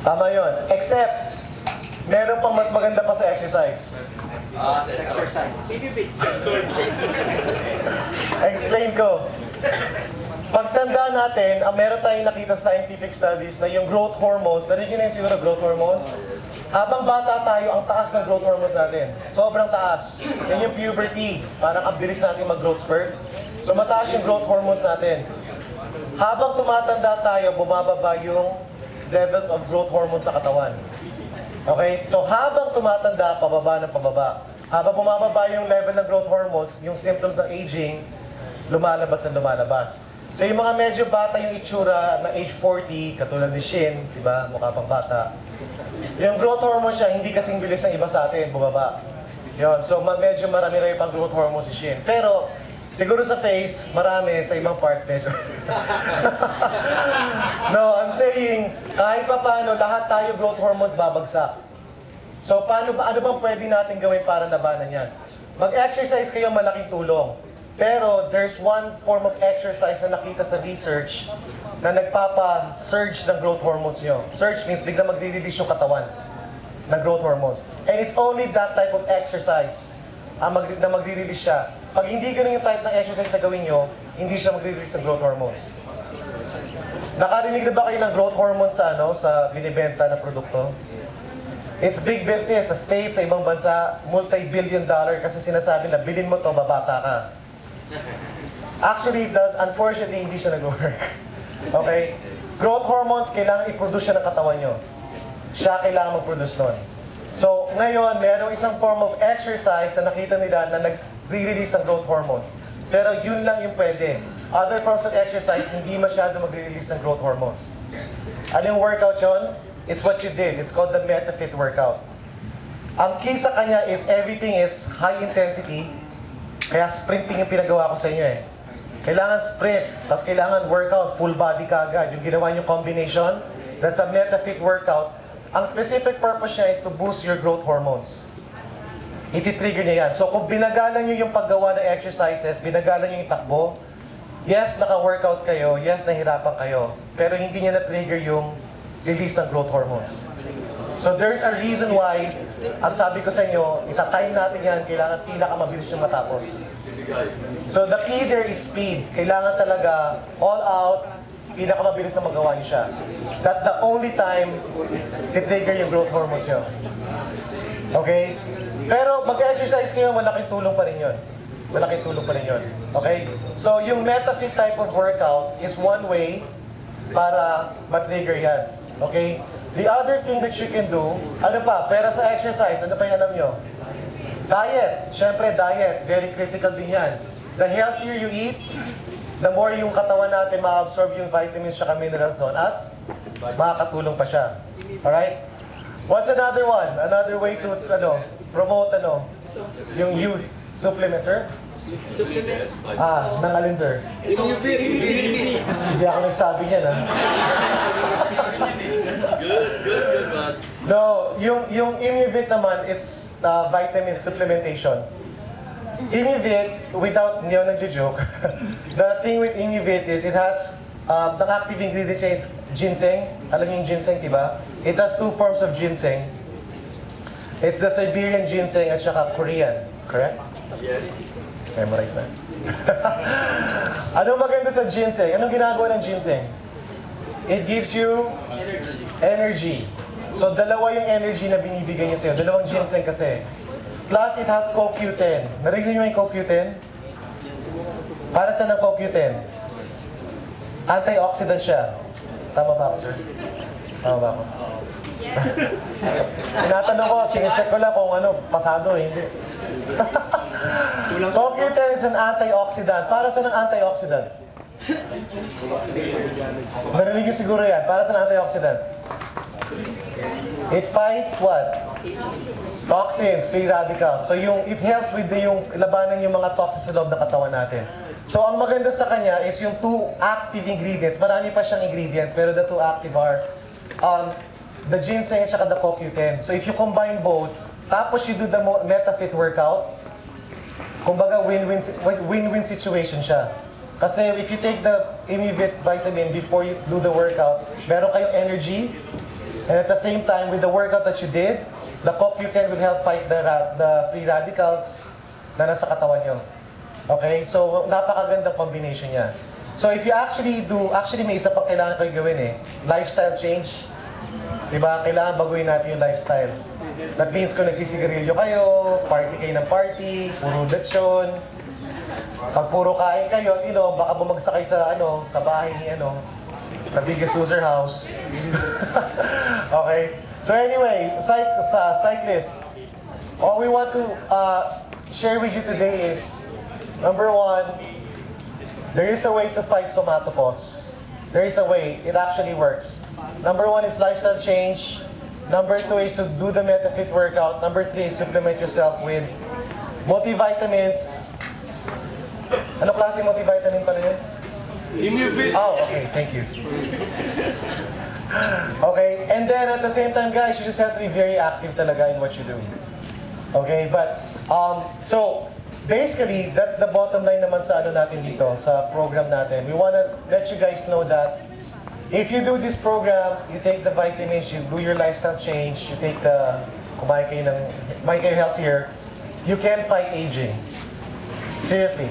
Tama yun. Except, meron pang mas maganda pa sa exercise. Exercise. Explain ko. Pagtanda natin, meron tayong nakita sa scientific studies na yung growth hormones, narinig nyo na yung siguro growth hormones? Habang bata tayo, ang taas ng growth hormones natin. Sobrang taas. Yan yung puberty. Parang ang bilis natin mag-growth spurt. So mataas yung growth hormones natin. Habang tumatanda tayo, bumababa yung levels of growth hormones sa katawan. Okay? So habang tumatanda, pababa ng pababa. Habang bumababa yung level ng growth hormones, yung symptoms ng aging, lumalabas na lumalabas. So yung mga medyo bata yung itsura na age 40, katulad ni Shin, di ba? Mukha pang bata. Yung growth hormone siya, hindi kasing bilis ng iba sa atin, bumaba. Yun. So medyo marami-rami pang growth hormone si Shin. Pero siguro sa face, marami. Sa ibang parts, medyo. No, I'm saying, kahit pa paano, lahat tayo growth hormones babagsak. So ano bang pwede natin gawin para labanan yan? Mag-exercise kayo, malaking tulong. Pero there's one form of exercise na nakita sa research na nagpapa-surge ng growth hormones nyo. Surge means bigla magre-release yung katawan ng growth hormones. And it's only that type of exercise na magre-release siya. Pag hindi ganun yung type ng exercise na gawin nyo, hindi siya magre-release ng growth hormones. Nakarinig na ba kayo ng growth hormones sa binibenta na produkto? It's big business sa States, sa ibang bansa, multi-billion dollar kasi sinasabi na bilhin mo to, babata ka. Actually, it does. Unfortunately, hindi siya nag-work. Okay? Growth hormones, kailangan i-produce siya ng katawan nyo. Siya kailangan mag-produce nun. So, ngayon, merong isang form of exercise na nakita nila na nag-release ng growth hormones. Pero yun lang yung pwede. Other forms of exercise, hindi masyado mag-release ng growth hormones. Ano yung workout yun? It's what you did. It's called the MetaFit workout. Ang key sa kanya is everything is high intensity. Kaya sprinting yung pinagawa ko sa inyo eh. Kailangan sprint, tapos kailangan workout, full body ka agad. Yung ginawa nyo combination, that's a MetaFit workout. Ang specific purpose niya is to boost your growth hormones. Iti-trigger niya yan. So kung binagalan nyo yung paggawa ng exercises, binagalan nyo yung takbo, yes, naka-workout kayo, yes, nahirapan kayo, pero hindi niya na-trigger yung release ng growth hormones. So there's a reason why, ang sabi ko sa inyo, itatime natin yan, kailangan pinakamabilis yung matapos. So the key there is speed. Kailangan talaga all out, pinakamabilis na magawa niyo siya. That's the only time i-trigger yung growth hormones nyo. Okay? Pero mag-exercise kayo, malaking tulong pa rin yun. Malaking tulong pa rin yun. Okay? So yung MetaFit type of workout is one way para ma-trigger yan. Okay? The other thing that you can do, ano pa? Pera sa exercise, ano pa yung alam nyo? Diet. Siyempre, diet. Very critical din yan. The healthier you eat, the more yung katawan natin ma-absorb yung vitamins at minerals doon at makakatulong pa siya. Alright? What's another one? Another way to promote yung youth supplement, sir? Supplement. Nang alin, sir? Immunity. Hindi ako nagsabi niyan, ha? Good, man. No, yung Immuvit naman is vitamin supplementation. Immuvit, hindi ako nagjo-joke. The thing with Immuvit is it has, the active ingredient niya is ginseng. Alam niyo yung ginseng, diba? It has two forms of ginseng. It's the Siberian ginseng at saka Korean. Correct? Yes. Memorize na. Anong maganda sa ginseng? Anong ginagawa ng ginseng? It gives you energy. So, dalawa yung energy na binibigay niya sa'yo. Dalawang ginseng kasi. Plus, it has CoQ10. Narinig niyo yung CoQ10? Para saan ang CoQ10? Antioxidant siya. Tama ba ako, sir? Tama ba ako? Tinatanong ko, check ko lang kung pasado hindi. CoQ10 is an antioxidant. Para saan ang antioxidant? Narinig niyo siguro yan. Para saan ang antioxidant? It fights what? Toxins, free radicals. So it helps with yung labanan yung mga toxins sa loob ng katawan natin. So ang maganda sa kanya is yung two active ingredients. Marami pa siyang ingredients, pero the two active are the ginseng at saka the CoQ10. So if you combine both, tapos you do the MetaFit workout, kumbaga win-win situation siya. Kasi if you take the Immuvit vitamin before you do the workout, meron kayong energy, And at the same time, with the workout that you did, the CoQ10 will help fight the free radicals na nasa katawan nyo. Okay? So, napakagandang combination niya. So, if you actually may isa pang kailangan kayo gawin eh, lifestyle change. Diba? Kailangan baguhin natin yung lifestyle. That means kung nagsisigarilyo kayo, party kayo ng party, puro lechon, pag puro kain kayo, baka bumagsak kayo sa bahay ni sa biggest loser house. Okay? So anyway, cyclists, all we want to share with you today is, number one, there is a way to fight somatopause. There is a way. It actually works. Number one is lifestyle change. Number two is to do the MetaFit workout. Number three is supplement yourself with multivitamins. Ano klaseng multivitamin pala yun? Immune. Oh, okay. Thank you. Okay, and then at the same time, guys, you just have to be very active talaga in what you do. Okay, but so basically, that's the bottom line naman sa natin dito, sa program natin. We want to let you guys know that if you do this program, you take the vitamins, you do your lifestyle change, you take kumain kayo healthier, you can fight aging. Seriously.